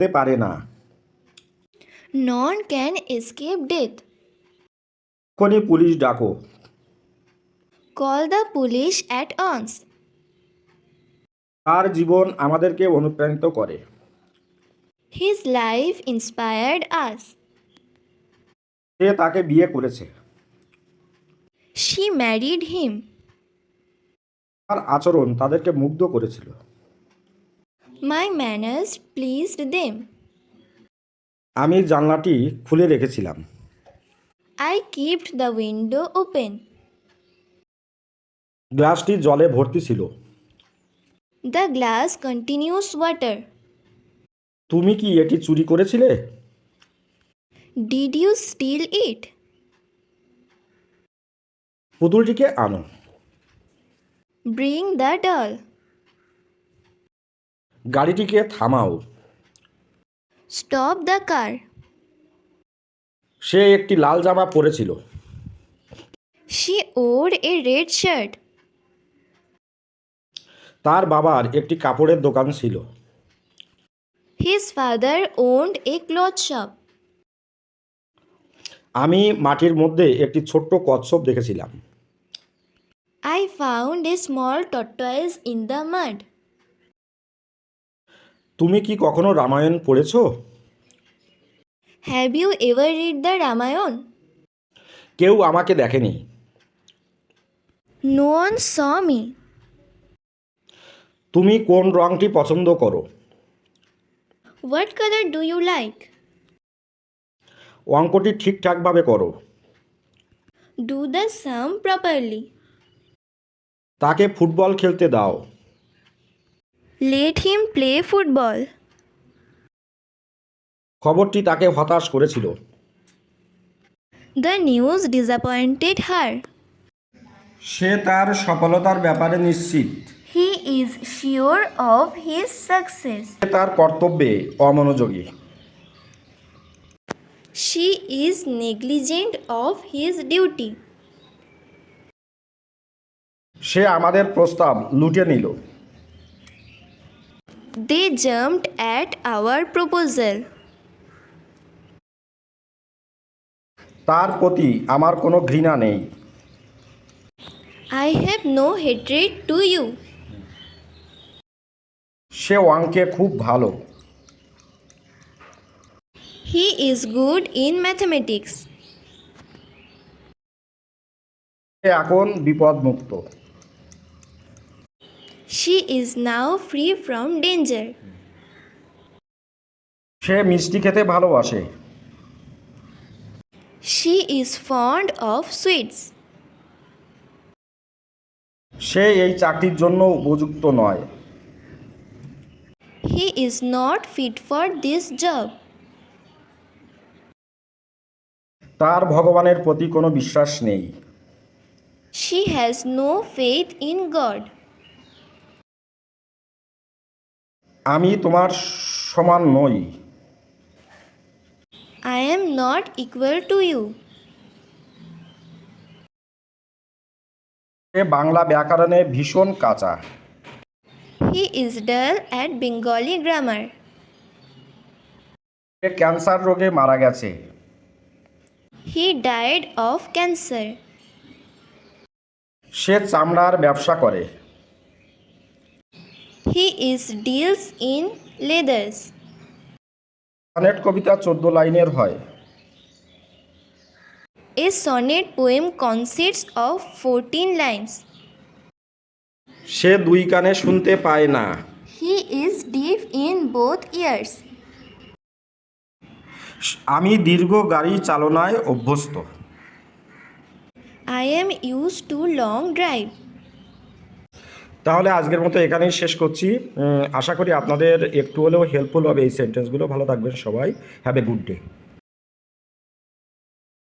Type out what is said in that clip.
হতে পারে না। None can escape death. এক্ষুনি পুলিশ ডাকো। Call the police at once. তার জীবন আমাদেরকে অনুপ্রাণিত করে। His life inspired us. সে তাকে বিয়ে করেছে। She married him. তার আচরণ তাদেরকে মুগ্ধ করেছিল। My manners pleased them. আমি জানলাটি খুলে রেখেছিলাম। I kept the window open. গ্লাসটি জলে ভর্তি ছিল। The glass continues water. তুমি কি এটি চুরি করেছিলে? Did you steal it? পুতুলটিকে আনো। Bring the doll. গাড়িটিকে থামাও। Stop the car. সে একটি লাল জামা পরেছিল। She wore a red shirt. তার বাবার একটি কাপড়ের দোকান ছিল। His father owned a cloth shop. আমি মাটির মধ্যে একটি ছোট্ট কচ্ছপ দেখেছিলাম। I found a small tortoise in the mud. তুমি কি কখনো রামায়ণ পড়েছ? Have you ever read the Ramayana? কেউ আমাকে দেখেনি। No one saw me. তুমি কোন রংটি পছন্দ করো? What color do you like? অঙ্কটি ঠিকঠাকভাবে করো। Do the sum properly. তাকে ফুটবল খেলতে দাও। Let him play football. খবরটি তাকে হতাশ করেছিল। The news disappointed her. সে তার সফলতার ব্যাপারে নিশ্চিত। He is sure of his success. সে তার কর্তব্যে অমনোযোগী। She is negligent of his duty. সে আমাদের প্রস্তাব লুটে নিল। They jumped at our proposal. তার প্রতি আমার কোনো ঘৃণা নেই। I have no hatred to you. সে অঙ্কে খুব ভালো। He is good in mathematics. সে এখন বিপদমুক্ত। She is now free from danger. সে মিষ্টি খেতে ভালোবাসে। She is fond of sweets. সে এই চাকরির জন্য উপযুক্ত নয়। He is not fit for this job. তার ভগবানের প্রতি কোনো বিশ্বাস নেই। She has no faith in God. আমি তোমার সমান নই। I am not equal to you. সে বাংলা ব্যাকরণে ভীষণ কাঁচা। He is dull at Bengali grammar. Say cancer রোগে মারা গেছে। He died of cancer. সে চামড়ার ব্যবসা করে। He is deals in leathers. Sonnet কবিতা 14 লাইনের হয়। A sonnet poem consists of 14 lines. সে দুই কানে শুনতে পায় না। He is deaf in both ears. আমি দীর্ঘ গাড়ি চালনায় অভ্যস্ত। I am used to long drive. তাহলে আজকের মতো এখানেই শেষ করছি। আশা করি আপনাদের একটু হলেও হেল্পফুল হবে এই সেন্টেন্সগুলো। ভালো থাকবেন সবাই। Have a good day.